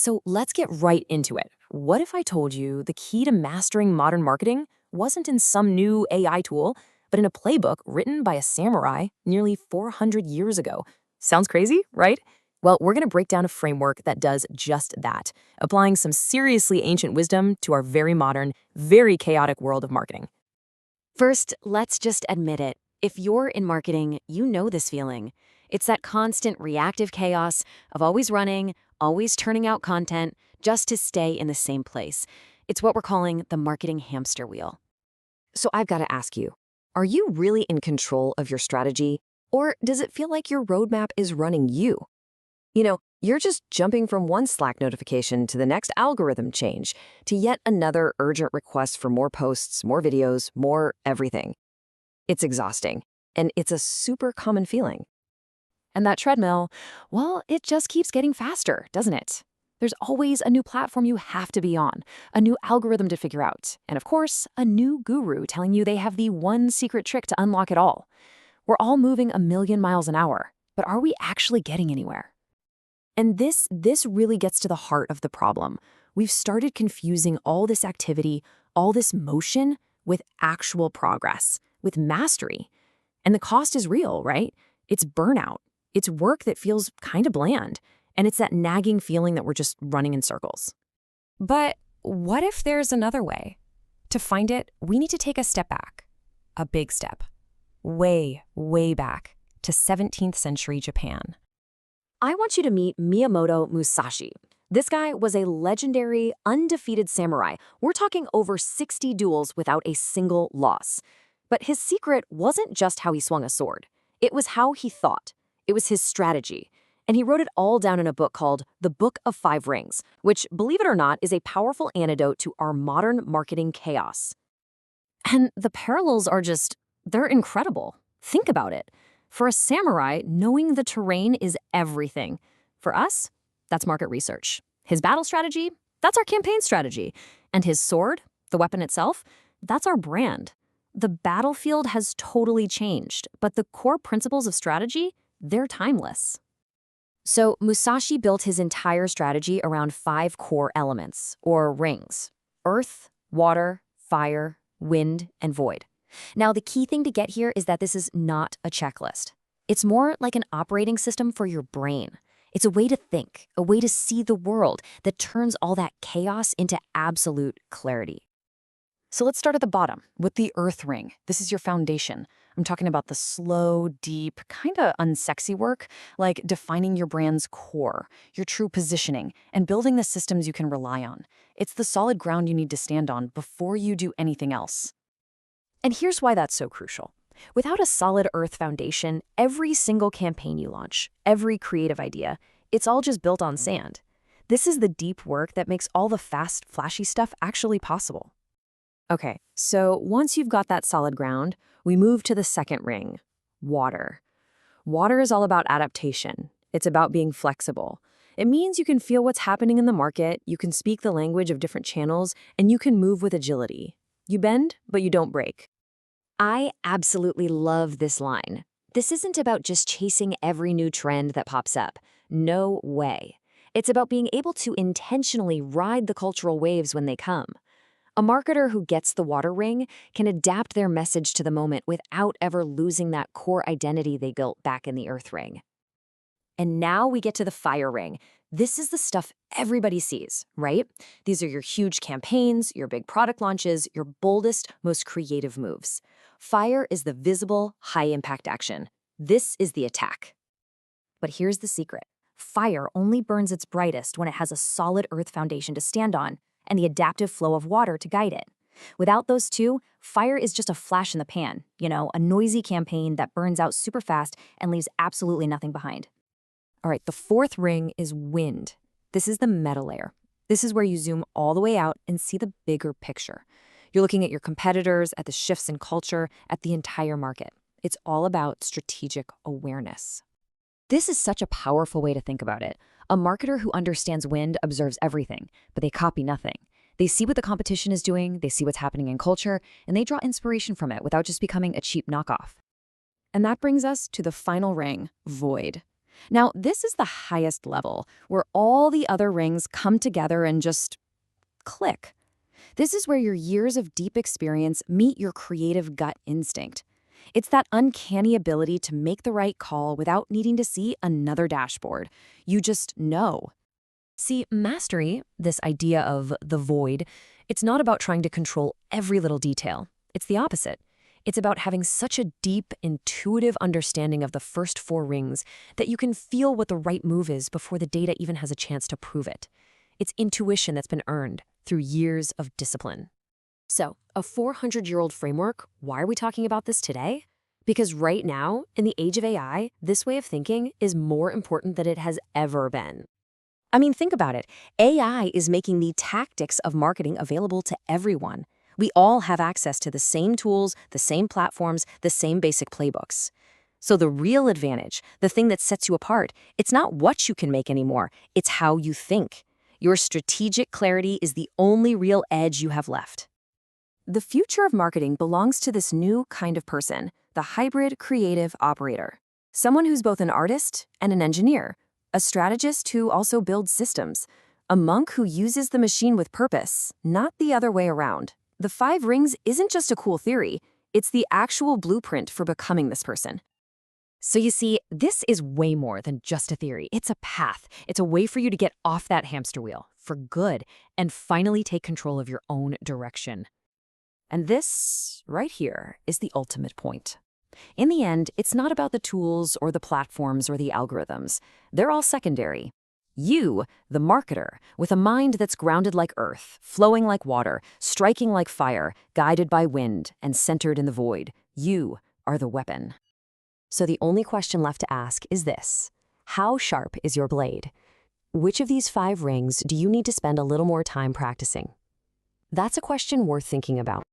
So let's get right into it. What if I told you the key to mastering modern marketing wasn't in some new AI tool, but in a playbook written by a samurai nearly 400 years ago? Sounds crazy, right? Well, we're going to break down a framework that does just that, applying some seriously ancient wisdom to our very modern, very chaotic world of marketing. First, let's just admit it. If you're in marketing, you know this feeling. It's that constant reactive chaos of always running, always turning out content just to stay in the same place. It's what we're calling the marketing hamster wheel. So I've got to ask you, are you really in control of your strategy, or does it feel like your roadmap is running you? You're just jumping from one Slack notification to the next algorithm change, to yet another urgent request for more posts, more videos, more everything. It's exhausting, and it's a super common feeling. And that treadmill, well, it just keeps getting faster, doesn't it? There's always a new platform you have to be on, a new algorithm to figure out, and of course, a new guru telling you they have the one secret trick to unlock it all. We're all moving a million miles an hour, but are we actually getting anywhere? And this really gets to the heart of the problem. We've started confusing all this activity, all this motion, with actual progress, with mastery. And the cost is real, right? It's burnout. It's work that feels kind of bland. And it's that nagging feeling that we're just running in circles. But what if there's another way? To find it, we need to take a step back. A big step. Way, way back to 17th century Japan. I want you to meet Miyamoto Musashi. This guy was a legendary, undefeated samurai. We're talking over 60 duels without a single loss. But his secret wasn't just how he swung a sword. It was how he thought. It was his strategy. And he wrote it all down in a book called The Book of Five Rings, which, believe it or not, is a powerful antidote to our modern marketing chaos. And the parallels are they're incredible. Think about it. For a samurai, knowing the terrain is everything. For us, that's market research. His battle strategy, that's our campaign strategy. And his sword, the weapon itself, that's our brand. The battlefield has totally changed, but the core principles of strategy, they're timeless. So Musashi built his entire strategy around 5 core elements, or rings: earth, water, fire, wind, and void. Now, the key thing to get here is that this is not a checklist. It's more like an operating system for your brain. It's a way to think, a way to see the world that turns all that chaos into absolute clarity. So let's start at the bottom with the earth ring. This is your foundation. I'm talking about the slow, deep, kind of unsexy work, like defining your brand's core, your true positioning, and building the systems you can rely on. It's the solid ground you need to stand on before you do anything else. And here's why that's so crucial. Without a solid earth foundation, every single campaign you launch, every creative idea, it's all just built on sand. This is the deep work that makes all the fast, flashy stuff actually possible. Okay, so once you've got that solid ground, we move to the second ring, water. Water is all about adaptation. It's about being flexible. It means you can feel what's happening in the market, you can speak the language of different channels, and you can move with agility. You bend, but you don't break. I absolutely love this line. This isn't about just chasing every new trend that pops up. No way. It's about being able to intentionally ride the cultural waves when they come. A marketer who gets the water ring can adapt their message to the moment without ever losing that core identity they built back in the earth ring. And now we get to the fire ring. This is the stuff everybody sees, right? These are your huge campaigns, your big product launches, your boldest, most creative moves. Fire is the visible, high-impact action. This is the attack. But here's the secret. Fire only burns its brightest when it has a solid earth foundation to stand on and the adaptive flow of water to guide it. Without those two, fire is just a flash in the pan, a noisy campaign that burns out super fast and leaves absolutely nothing behind. All right, the fourth ring is wind. This is the meta layer. This is where you zoom all the way out and see the bigger picture. You're looking at your competitors, at the shifts in culture, at the entire market. It's all about strategic awareness. This is such a powerful way to think about it. A marketer who understands wind observes everything, but they copy nothing. They see what the competition is doing, they see what's happening in culture, and they draw inspiration from it without just becoming a cheap knockoff. And that brings us to the final ring, void. Now, this is the highest level, where all the other rings come together and just click. This is where your years of deep experience meet your creative gut instinct. It's that uncanny ability to make the right call without needing to see another dashboard. You just know. See, mastery, this idea of the void, it's not about trying to control every little detail. It's the opposite. It's about having such a deep, intuitive understanding of the first 4 rings that you can feel what the right move is before the data even has a chance to prove it. It's intuition that's been earned through years of discipline. So, a 400-year-old framework, why are we talking about this today? Because right now, in the age of AI, this way of thinking is more important than it has ever been. I mean, think about it. AI is making the tactics of marketing available to everyone. We all have access to the same tools, the same platforms, the same basic playbooks. So the real advantage, the thing that sets you apart, it's not what you can make anymore, it's how you think. Your strategic clarity is the only real edge you have left. The future of marketing belongs to this new kind of person, the hybrid creative operator. Someone who's both an artist and an engineer, a strategist who also builds systems, a monk who uses the machine with purpose, not the other way around. The 5 rings isn't just a cool theory, it's the actual blueprint for becoming this person. So you see, this is way more than just a theory. It's a path. It's a way for you to get off that hamster wheel for good and finally take control of your own direction. And this, right here, is the ultimate point. In the end, it's not about the tools or the platforms or the algorithms. They're all secondary. You, the marketer, with a mind that's grounded like earth, flowing like water, striking like fire, guided by wind, and centered in the void, you are the weapon. So the only question left to ask is this: how sharp is your blade? Which of these 5 rings do you need to spend a little more time practicing? That's a question worth thinking about.